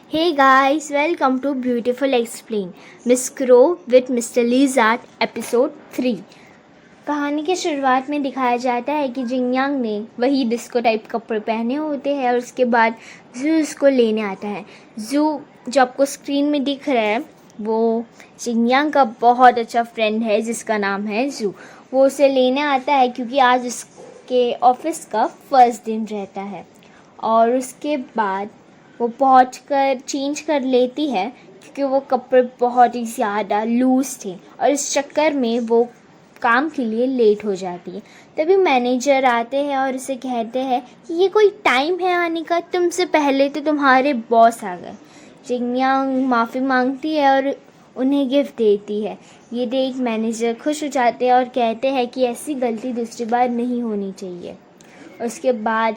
Hey guys, welcome to Beautiful Explain, Miss Crow with Mr. Lizard, episode 3। कहानी के शुरुआत में दिखाया जाता है कि जिंगयांग ने वही डिस्को टाइप कपड़े पहने होते हैं और उसके बाद जू उसको लेने आता है। जू जो आपको स्क्रीन में दिख रहा है वो जिंगयांग का बहुत अच्छा फ्रेंड है जिसका नाम है जू। वो उसे लेने आता है क्योंकि आज उसके ऑफिस का फर्स्ट दिन रहता है और उसके बाद वो पहुंचकर चेंज कर लेती है क्योंकि वो कपड़े बहुत ही ज़्यादा लूज़ थे और इस चक्कर में वो काम के लिए लेट हो जाती है। तभी मैनेजर आते हैं और उसे कहते हैं कि ये कोई टाइम है आने का, तुमसे पहले तो तुम्हारे बॉस आ गए। जिंगयांग माफ़ी मांगती है और उन्हें गिफ्ट देती है। ये देख मैनेजर खुश हो जाते हैं और कहते हैं कि ऐसी गलती दूसरी बार नहीं होनी चाहिए। उसके बाद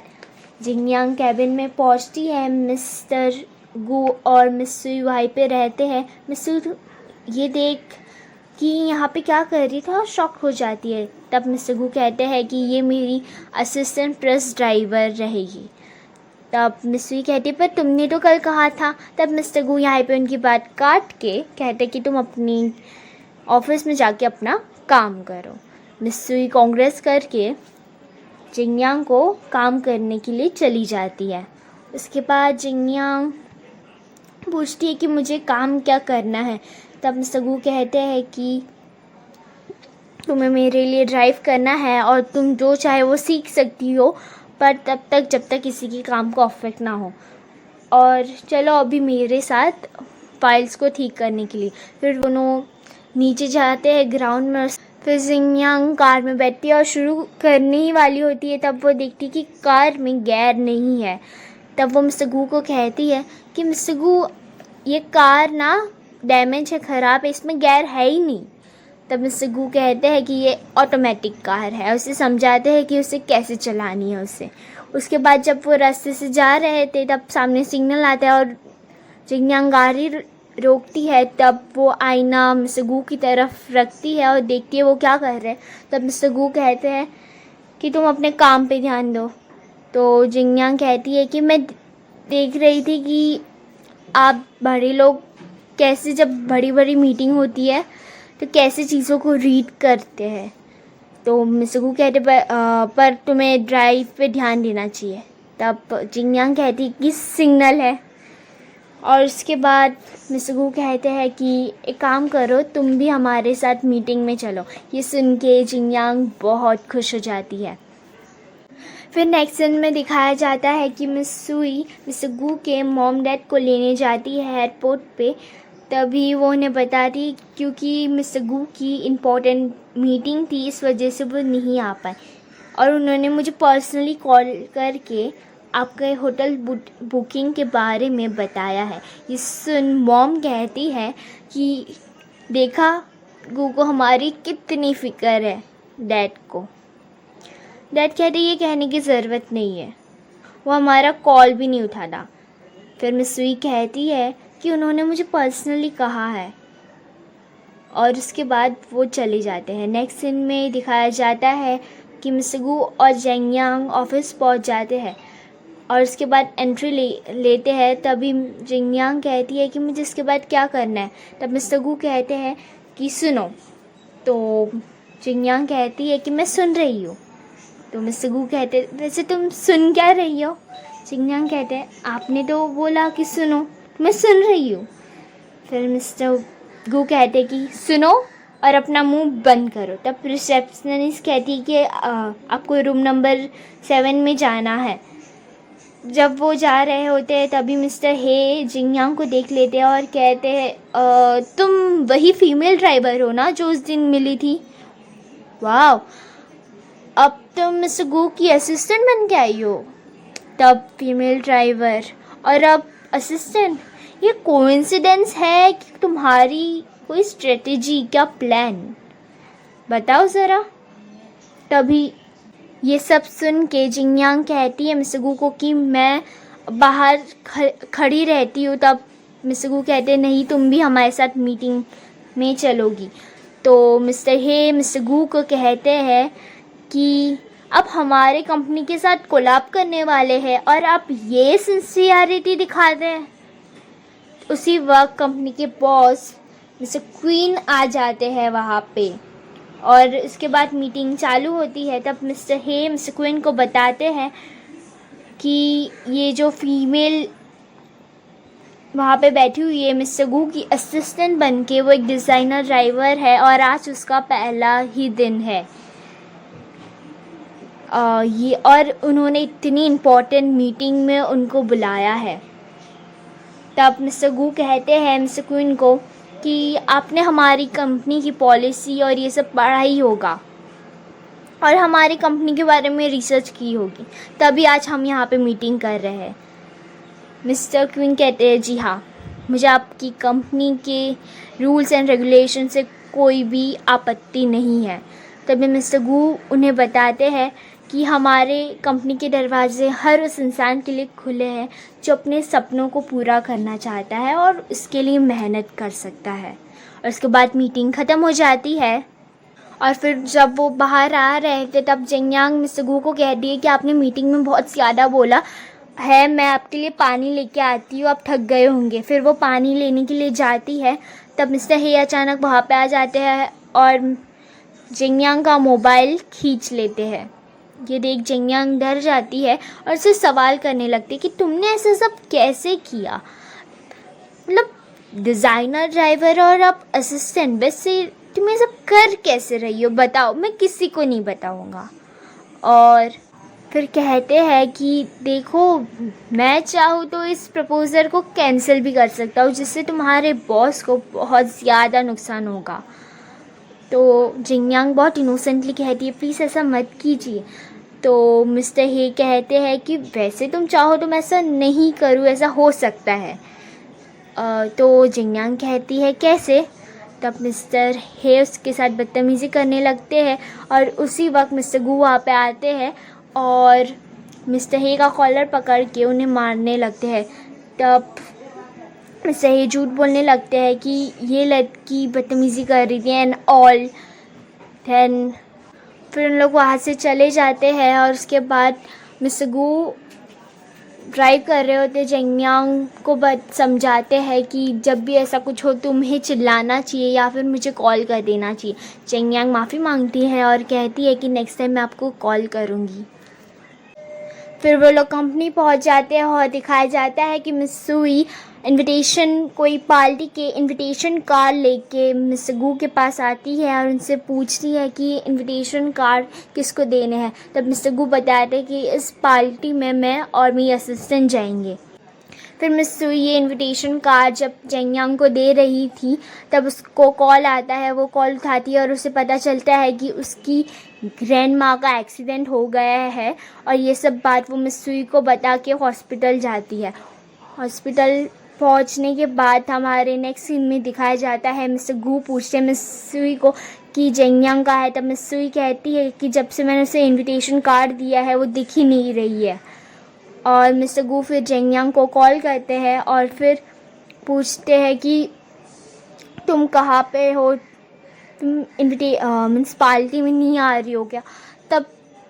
जिंगयांग कैबिन में पहुंचती है। मिस्टर गू और मिस सुई वहीं पे रहते हैं। मिस सुई ये देख कि यहाँ पे क्या कर रही था शॉक हो जाती है। तब मिस्टर गू कहते हैं कि ये मेरी असिस्टेंट प्रेस ड्राइवर रहेगी। तब मिस सुई कहती पर तुमने तो कल कहा था। तब मिस्टर गू यहाँ पे उनकी बात काट के कहते कि तुम अपनी ऑफिस में जाके अपना काम करो। मिस सुई कांग्रेस करके जिंगयांग को काम करने के लिए चली जाती है। उसके बाद जिंगयांग पूछती है कि मुझे काम क्या करना है। तब मिस्टर गू कहते हैं कि तुम्हें मेरे लिए ड्राइव करना है और तुम जो चाहे वो सीख सकती हो, पर तब तक जब तक किसी के काम को अफेक्ट ना हो। और चलो अभी मेरे साथ फाइल्स को ठीक करने के लिए। फिर दोनों नीचे जाते हैं ग्राउंड में। फिर जिंगयांग कार में बैठती है और शुरू करने ही वाली होती है। तब वो देखती है कि कार में गियर नहीं है। तब वो मिस्टर गू को कहती है कि मिस्टर गू ये कार ना डैमेज है, ख़राब है, इसमें गियर है ही नहीं। तब मिस्टर गू कहते हैं कि ये ऑटोमेटिक कार है। उसे समझाते हैं कि उसे कैसे चलानी है उसे। उसके बाद जब वो रास्ते से जा रहे थे तब सामने सिग्नल आता है और जिंगयांग गाड़ी रोकती है। तब वो आईना मिस्टर गू की तरफ रखती है और देखती है वो क्या कर रहे हैं। तब मिस्टर गू कहते हैं कि तुम अपने काम पे ध्यान दो। तो जिंगयांग कहती है कि मैं देख रही थी कि आप बड़े लोग कैसे जब बड़ी बड़ी मीटिंग होती है तो कैसे चीज़ों को रीड करते हैं। तो मिस्टर गू कहते पर तुम्हें ड्राइव पे ध्यान देना चाहिए। तब जिंगयांग कहती है कि सिग्नल है। और उसके बाद मिस्टर गू कहते हैं कि एक काम करो, तुम भी हमारे साथ मीटिंग में चलो। ये सुन के जिंगयांग बहुत खुश हो जाती है। फिर नेक्स्ट सीन में दिखाया जाता है कि मिस सुई मिस्टर गू के मॉम डैड को लेने जाती है एयरपोर्ट पे। तभी वो उन्हें बताती क्योंकि मिस्टर गू की इम्पोर्टेंट मीटिंग थी, इस वजह से वो नहीं आ पाए और उन्होंने मुझे पर्सनली कॉल करके आपके होटल बुकिंग के बारे में बताया है। ये सुन मॉम कहती है कि देखा गू को हमारी कितनी फ़िक्र है डैड को। डैड कहते ये कहने की ज़रूरत नहीं है, वो हमारा कॉल भी नहीं उठाता। फिर मिस सुई कहती है कि उन्होंने मुझे पर्सनली कहा है और उसके बाद वो चले जाते हैं। नेक्स्ट सीन में दिखाया जाता है कि मिस्टर गू और जिंगयांग ऑफिस पहुंच जाते हैं और उसके बाद एंट्री लेते हैं। तभी जिंगयांग कहती है कि मुझे इसके बाद क्या करना है। तब मिस्टर गू कहते हैं कि सुनो। तो जिंगयांग कहती है कि मैं सुन रही हूँ। तो मिस्टर गू कहते वैसे तुम सुन क्या रही हो। जिंगयांग कहते हैं आपने तो बोला कि सुनो, मैं सुन रही हूँ। फिर मिस्टर गू कहते कि सुनो और अपना मुंह बंद करो। तब रिसेप्शनिस्ट कहती है कि आपको रूम नंबर 7 में जाना है। जब वो जा रहे होते हैं तभी मिस्टर हे जिंगयांग को देख लेते हैं और कहते हैं तुम वही फीमेल ड्राइवर हो ना जो उस दिन मिली थी। वाह, अब तुम मिस्टर गू की असिस्टेंट बन के आई हो। तब फीमेल ड्राइवर और अब असिस्टेंट, ये कोइंसिडेंस है कि तुम्हारी कोई स्ट्रेटेजी, क्या प्लान, बताओ ज़रा। तभी ये सब सुन के जिंगयांग कहती है मिस्टर गू को कि मैं बाहर खड़ी रहती हूँ। तब मिस्टर गू कहते हैं नहीं, तुम भी हमारे साथ मीटिंग में चलोगी। तो मिस्टर हे मिस्टर गू को कहते हैं कि अब हमारे कंपनी के साथ कोलैब करने वाले हैं और आप ये सिंसियरिटी दिखाते हैं। उसी वक्त कंपनी के बॉस मिस्टर क्वीन आ जाते हैं वहाँ पे, और इसके बाद मीटिंग चालू होती है। तब मिस्टर हे मिस्टर क्वीन को बताते हैं कि ये जो फीमेल वहाँ पे बैठी हुई है मिस्टर गू की असिस्टेंट बन के, वो एक डिज़ाइनर ड्राइवर है और आज उसका पहला ही दिन है। ये और उन्होंने इतनी इम्पोर्टेंट मीटिंग में उनको बुलाया है। तब मिस्टर गू कहते हैं मिस्टर क्वीन को कि आपने हमारी कंपनी की पॉलिसी और ये सब पढ़ा ही होगा और हमारी कंपनी के बारे में रिसर्च की होगी, तभी आज हम यहाँ पे मीटिंग कर रहे हैं। मिस्टर क्वीन कहते हैं जी हाँ, मुझे आपकी कंपनी के रूल्स एंड रेगुलेशन से कोई भी आपत्ति नहीं है। तभी मिस्टर गू उन्हें बताते हैं कि हमारे कंपनी के दरवाजे हर उस इंसान के लिए खुले हैं जो अपने सपनों को पूरा करना चाहता है और इसके लिए मेहनत कर सकता है। और उसके बाद मीटिंग ख़त्म हो जाती है और फिर जब वो बाहर आ रहे थे तब जेंगयांग मिस्टर गू को कह दिए कि आपने मीटिंग में बहुत ज़्यादा बोला है, मैं आपके लिए पानी लेके आती हूँ, आप थक गए होंगे। फिर वो पानी लेने के लिए जाती है। तब मिस्टर हे अचानक वहाँ पे आ जाते हैं और जेंगयांग का मोबाइल खींच लेते हैं। ये देख जेंगयांग डर जाती है और उससे सवाल करने लगती है कि तुमने ऐसा सब कैसे किया, मतलब डिज़ाइनर ड्राइवर और अब असिस्टेंट, वैसे तुम ये सब कर कैसे रही हो, बताओ, मैं किसी को नहीं बताऊँगा। और फिर कहते हैं कि देखो, मैं चाहूँ तो इस प्रपोज़ल को कैंसिल भी कर सकता हूँ जिससे तुम्हारे बॉस को बहुत ज़्यादा नुकसान होगा। तो जेंगयांग बहुत इनोसेंटली कहती है प्लीज़ ऐसा मत कीजिए। तो मिस्टर हे कहते हैं कि वैसे तुम चाहो तो मैं ऐसा नहीं करूँ, ऐसा हो सकता है। तो जेंगयांग कहती है कैसे। तब मिस्टर हे उसके साथ बदतमीज़ी करने लगते हैं और उसी वक्त मिस्टर गू वहाँ पे आते हैं और मिस्टर हे का कॉलर पकड़ के उन्हें मारने लगते हैं। तब मिस्टर हे झूठ बोलने लगते हैं कि ये लड़की बदतमीज़ी कर रही थी एंड ऑल। देन फिर उन लोग वहाँ से चले जाते हैं और उसके बाद मिस्टर गू ड्राइव कर रहे होते जेंगयांग को समझाते हैं कि जब भी ऐसा कुछ हो तुम्हें चिल्लाना चाहिए या फिर मुझे कॉल कर देना चाहिए। जेंगयांग माफ़ी मांगती है और कहती है कि नेक्स्ट टाइम मैं आपको कॉल करूँगी। फिर वो लोग कंपनी पहुंच जाते हैं और दिखाया जाता है कि मिस सुई इनविटेशन, कोई पार्टी के इनविटेशन कार्ड लेके मिस्टर गू के पास आती है और उनसे पूछती है कि इनविटेशन कार्ड किसको देने हैं। तब मिस्टर गू बताते हैं कि इस पार्टी में मैं और मेरी असिस्टेंट जाएंगे। फिर मिस सुई ये इनविटेशन कार्ड जब जेंगयांग को दे रही थी तब उसको कॉल आता है। वो कॉल उठाती है और उसे पता चलता है कि उसकी ग्रैंड माँ का एक्सीडेंट हो गया है और ये सब बात वो मिस सुई को बता के हॉस्पिटल जाती है। हॉस्पिटल पहुंचने के बाद हमारे नेक्स्ट सीन में दिखाया जाता है मिस्टर गू पूछते हैं मिस सुई को कि जेंगयांग का है। तब मिस सुई कहती है कि जब से मैंने उसे इनविटेशन कार्ड दिया है वो दिख ही नहीं रही है। और मिस्टर गू फिर जेंगयांग को कॉल करते हैं और फिर पूछते हैं कि तुम कहाँ पे हो, तुम मीन्स पार्टी में नहीं आ रही हो क्या। तब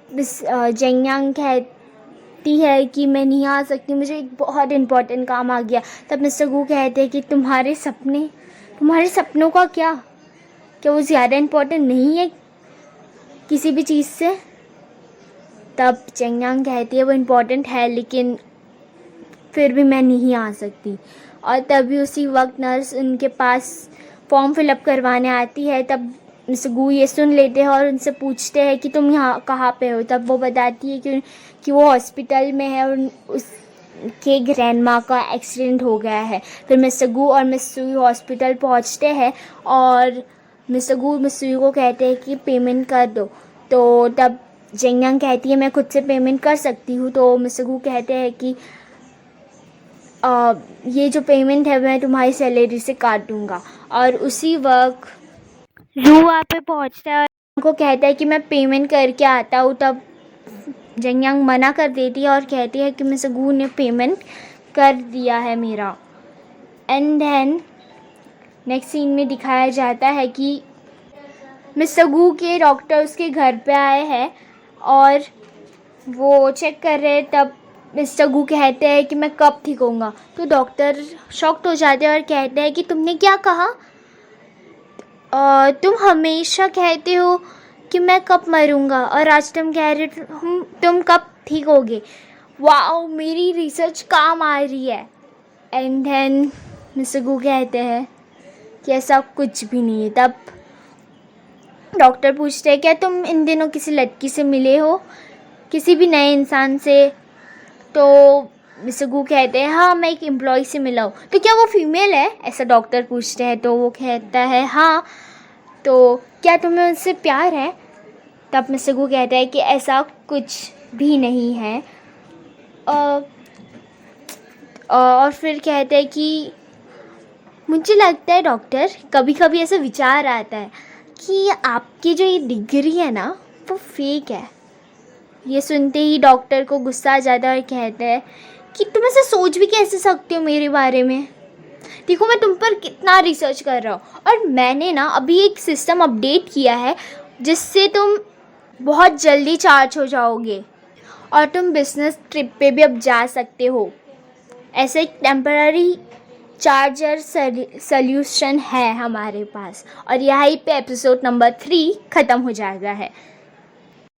मिस जेंगयांग कहती है कि मैं नहीं आ सकती, मुझे एक बहुत इम्पोर्टेंट काम आ गया। तब मिस्टर गू कहते हैं कि तुम्हारे सपनों का क्या वो ज़्यादा इम्पोर्टेंट नहीं है किसी भी चीज़ से। तब जेंगयांग कहती है वो इम्पोर्टेंट है लेकिन फिर भी मैं नहीं आ सकती। और तभी उसी वक्त नर्स उनके पास फॉर्म फिलअप करवाने आती है। तब मिस्टर गू ये सुन लेते हैं और उनसे पूछते हैं कि तुम यहाँ कहाँ पे हो। तब वो बताती है कि वो हॉस्पिटल में है और उसके ग्रैंड माँ का एक्सीडेंट हो गया है। फिर मिस्टर गू और मिस सुई हॉस्पिटल पहुँचते हैं और मिस्टर गू मिस सुई को कहते हैं कि पेमेंट कर दो। तो तब जेंगयांग कहती है मैं खुद से पेमेंट कर सकती हूँ। तो मिस्टर गू कहते हैं कि ये जो पेमेंट है मैं तुम्हारी सैलरी से काट दूँगा। और उसी वक्त रू वहाँ पे पहुँचता है और उनको कहता है कि मैं पेमेंट करके आता हूँ। तब जेंगयांग मना कर देती है और कहती है कि मिस्टर गू ने पेमेंट कर दिया है मेरा। एंड देन नेक्स्ट सीन में दिखाया जाता है कि मिस्टर गू के डॉक्टर उसके घर पे आए हैं और वो चेक कर रहे हैं। तब मिस्टर गू कहते हैं कि मैं कब ठीक होऊंगा। तो डॉक्टर शॉक्ड हो जाते हैं और कहते हैं कि तुमने क्या कहा? तुम हमेशा कहते हो कि मैं कब मरूंगा और आज तुम कह रहे तुम कब ठीक होगे। वाओ, मेरी रिसर्च काम आ रही है। एंड देन मिस्टर गू कहते हैं कि ऐसा कुछ भी नहीं है। तब डॉक्टर पूछते हैं क्या तुम इन दिनों किसी लड़की से मिले हो, किसी भी नए इंसान से? तो मिस्टर गू कहते हैं हाँ, मैं एक एम्प्लॉय से मिला हूँ। तो क्या वो फीमेल है, ऐसा डॉक्टर पूछते हैं। तो वो कहता है हाँ। तो क्या तुम्हें उनसे प्यार है? तब मिस्टर गू कहता है कि ऐसा कुछ भी नहीं है। और फिर कहते हैं कि मुझे लगता है डॉक्टर, कभी कभी ऐसा विचार आता है कि आपकी जो ये डिग्री है ना वो फेक है। ये सुनते ही डॉक्टर को गुस्सा आ जाता है और कहते हैं कि तुम ऐसे सोच भी कैसे सकते हो मेरे बारे में? देखो, मैं तुम पर कितना रिसर्च कर रहा हूँ और मैंने ना अभी एक सिस्टम अपडेट किया है जिससे तुम बहुत जल्दी चार्ज हो जाओगे और तुम बिजनेस ट्रिप पे भी अब जा सकते हो। ऐसे एक टेम्पररी चार्जर सॉल्यूशन है हमारे पास। और यहीं पे एपिसोड नंबर 3 ख़त्म हो जाएगा है।